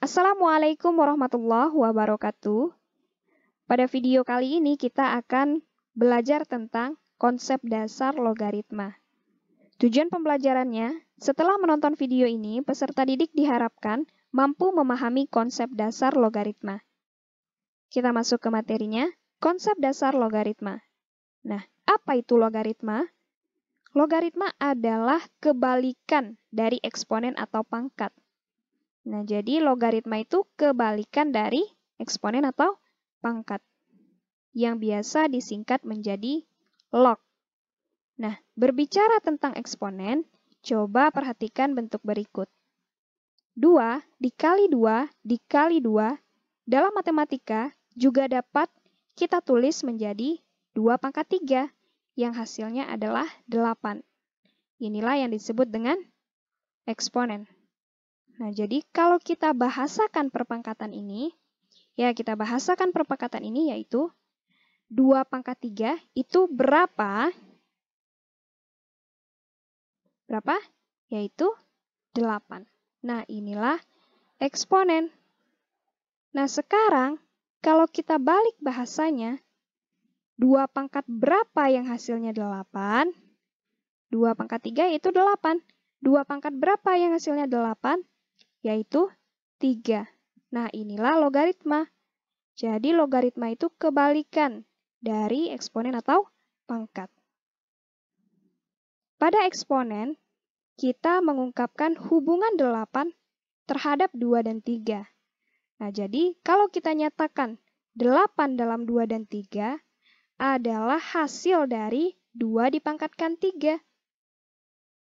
Assalamualaikum warahmatullahi wabarakatuh. Pada video kali ini kita akan belajar tentang konsep dasar logaritma. Tujuan pembelajarannya, setelah menonton video ini, peserta didik diharapkan mampu memahami konsep dasar logaritma. Kita masuk ke materinya, konsep dasar logaritma. Nah, apa itu logaritma? Logaritma adalah kebalikan dari eksponen atau pangkat. Nah, jadi logaritma itu kebalikan dari eksponen atau pangkat, yang biasa disingkat menjadi log. Nah, berbicara tentang eksponen, coba perhatikan bentuk berikut. 2 dikali 2 dikali 2 dalam matematika juga dapat kita tulis menjadi 2 pangkat 3, yang hasilnya adalah 8. Inilah yang disebut dengan eksponen. Nah, jadi kalau kita bahasakan perpangkatan ini, yaitu 2 pangkat 3 itu berapa? Berapa? Yaitu 8. Nah, inilah eksponen. Nah, sekarang kalau kita balik bahasanya, 2 pangkat berapa yang hasilnya 8? 2 pangkat 3 yaitu 8. 2 pangkat berapa yang hasilnya 8? Yaitu 3. Nah, inilah logaritma. Jadi, logaritma itu kebalikan dari eksponen atau pangkat. Pada eksponen, kita mengungkapkan hubungan 8 terhadap 2 dan 3. Nah, jadi kalau kita nyatakan 8 dalam 2 dan 3 adalah hasil dari 2 dipangkatkan 3.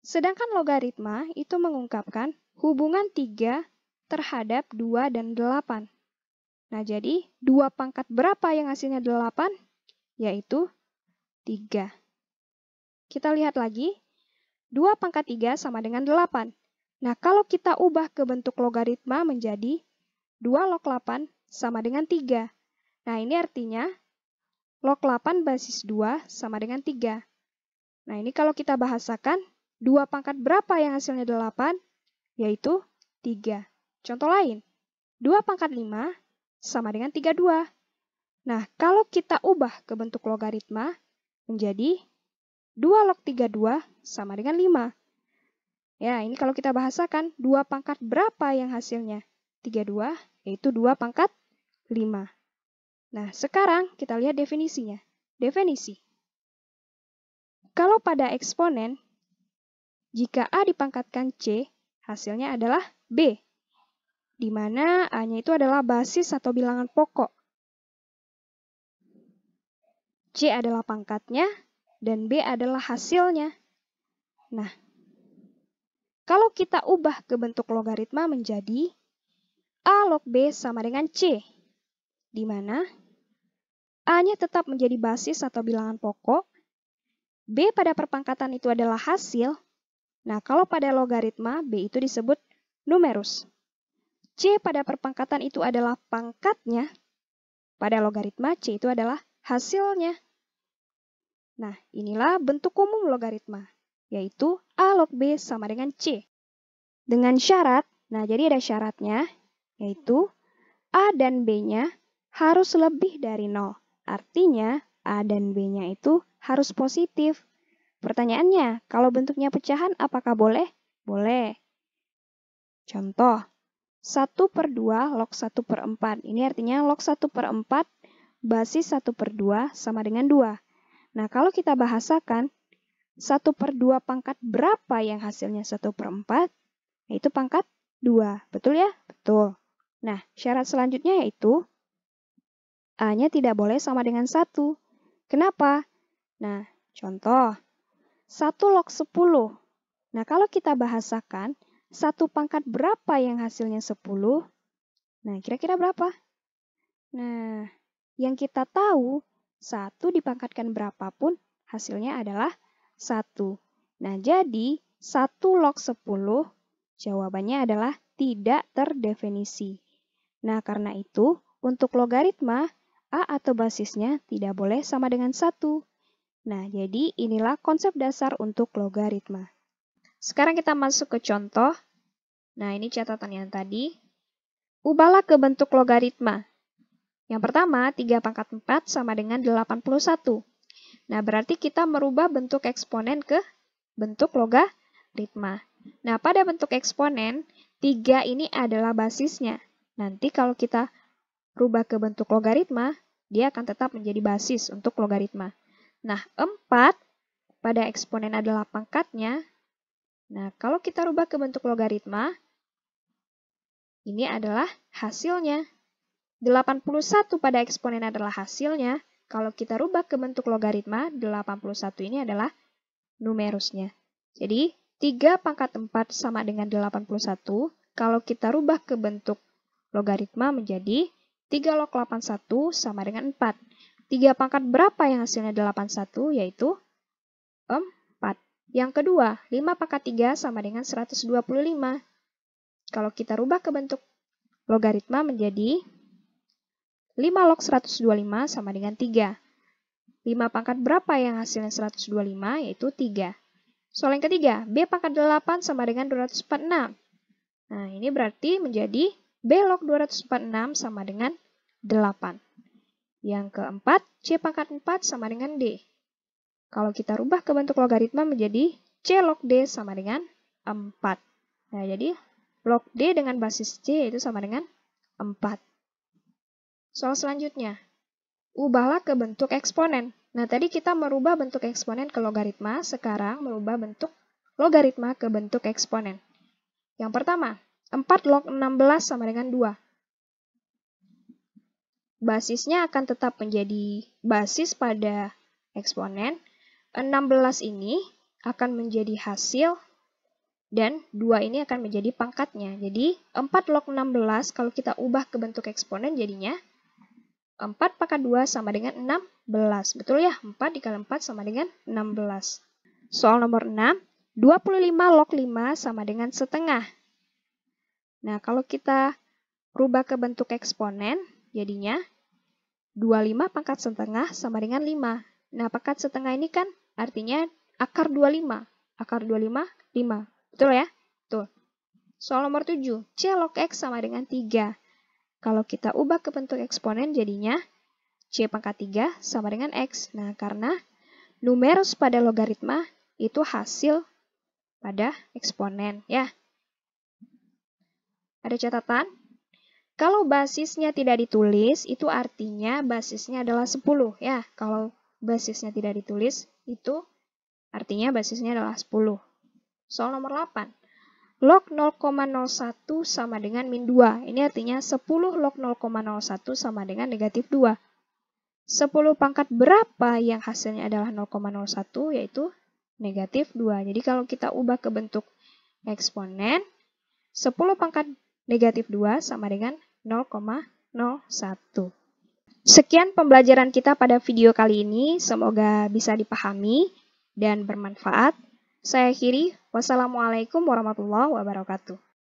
Sedangkan logaritma itu mengungkapkan hubungan 3 terhadap 2 dan 8. Nah, jadi 2 pangkat berapa yang hasilnya 8? Yaitu 3. Kita lihat lagi, 2 pangkat 3 sama dengan 8. Nah, kalau kita ubah ke bentuk logaritma menjadi 2 log 8 sama dengan 3. Nah, ini artinya log 8 basis 2 sama dengan 3. Nah, ini kalau kita bahasakan, 2 pangkat berapa yang hasilnya 8? Yaitu 3. Contoh lain, 2 pangkat 5 sama dengan 32. Nah, kalau kita ubah ke bentuk logaritma menjadi 2 log 32 sama dengan 5. Ya, ini kalau kita bahasakan, 2 pangkat berapa yang hasilnya 32, yaitu 2 pangkat 5. Nah, sekarang kita lihat definisinya. Definisi. Kalau pada eksponen, jika A dipangkatkan C, hasilnya adalah B, di mana A-nya itu adalah basis atau bilangan pokok. C adalah pangkatnya, dan B adalah hasilnya. Nah, kalau kita ubah ke bentuk logaritma menjadi A log B sama dengan C, di mana A-nya tetap menjadi basis atau bilangan pokok, B pada perpangkatan itu adalah hasil. Nah, kalau pada logaritma, B itu disebut numerus. C pada perpangkatan itu adalah pangkatnya. Pada logaritma, C itu adalah hasilnya. Nah, inilah bentuk umum logaritma, yaitu A log B sama dengan C. Dengan syarat, nah jadi ada syaratnya, yaitu A dan B-nya harus lebih dari 0. Artinya, A dan B-nya itu harus positif. Pertanyaannya, kalau bentuknya pecahan apakah boleh? Boleh. Contoh, 1/2 log 1/4. Ini artinya log 1/4 basis 1/2 sama dengan 2. Nah, kalau kita bahasakan, 1/2 pangkat berapa yang hasilnya 1/4? Yaitu pangkat 2. Betul ya? Betul. Nah, syarat selanjutnya yaitu A-nya tidak boleh sama dengan 1. Kenapa? Nah, contoh, 1 log 10. Nah, kalau kita bahasakan, 1 pangkat berapa yang hasilnya 10? Nah, kira-kira berapa? Nah, yang kita tahu, 1 dipangkatkan berapapun, hasilnya adalah 1. Nah, jadi 1 log 10, jawabannya adalah tidak terdefinisi. Nah, karena itu, untuk logaritma, A atau basisnya tidak boleh sama dengan 1. Nah, jadi inilah konsep dasar untuk logaritma. Sekarang kita masuk ke contoh. Nah, ini catatan yang tadi. ubahlah ke bentuk logaritma. Yang pertama, 3 pangkat 4 sama dengan 81. Nah, berarti kita merubah bentuk eksponen ke bentuk logaritma. Nah, pada bentuk eksponen, 3 ini adalah basisnya. Nanti kalau kita rubah ke bentuk logaritma, dia akan tetap menjadi basis untuk logaritma. Nah, 4 pada eksponen adalah pangkatnya. Nah, kalau kita rubah ke bentuk logaritma, ini adalah hasilnya. 81 pada eksponen adalah hasilnya. Kalau kita rubah ke bentuk logaritma, 81 ini adalah numerusnya. Jadi, 3 pangkat 4 sama dengan 81. Kalau kita rubah ke bentuk logaritma menjadi 3 log 81 sama dengan 4. 3 pangkat berapa yang hasilnya 81? Yaitu 4. Yang kedua, 5 pangkat 3 sama dengan 125. Kalau kita rubah ke bentuk logaritma menjadi 5 log 125 sama dengan 3. 5 pangkat berapa yang hasilnya 125? Yaitu 3. Soal yang ketiga, B pangkat 8 sama dengan 246. Nah, ini berarti menjadi B log 246 sama dengan 8. Yang keempat, C pangkat 4 sama dengan D. Kalau kita rubah ke bentuk logaritma menjadi C log D sama dengan 4. Nah, jadi log D dengan basis C itu sama dengan 4. Soal selanjutnya, ubahlah ke bentuk eksponen. Nah, tadi kita merubah bentuk eksponen ke logaritma, sekarang merubah bentuk logaritma ke bentuk eksponen. Yang pertama, 4 log 16 sama dengan 2. Basisnya akan tetap menjadi basis pada eksponen. 16 ini akan menjadi hasil, dan 2 ini akan menjadi pangkatnya. Jadi, 4 log 16 kalau kita ubah ke bentuk eksponen jadinya 4 pangkat 2 sama dengan 16. Betul ya? 4 dikali 4 sama dengan 16. Soal nomor 6, 25 log 5 sama dengan setengah. Nah, kalau kita rubah ke bentuk eksponen, jadinya 25 pangkat setengah sama dengan 5. Nah, pangkat setengah ini kan artinya akar 25. Akar 25, 5. Betul ya? Betul. Soal nomor 7, C log X sama dengan 3. Kalau kita ubah ke bentuk eksponen jadinya C pangkat 3 sama dengan X. Nah, karena numerus pada logaritma itu hasil pada eksponen ya. Ada catatan? Kalau basisnya tidak ditulis, itu artinya basisnya adalah 10 ya. Kalau basisnya tidak ditulis, itu artinya basisnya adalah 10. Soal nomor 8. Log 0,01 sama dengan min 2. Ini artinya 10 log 0,01 sama dengan negatif 2. 10 pangkat berapa yang hasilnya adalah 0,01, yaitu negatif 2. Jadi kalau kita ubah ke bentuk eksponen, 10 pangkat negatif 2 sama dengan 0,01. Sekian pembelajaran kita pada video kali ini. Semoga bisa dipahami dan bermanfaat. Saya akhiri. Wassalamualaikum warahmatullahi wabarakatuh.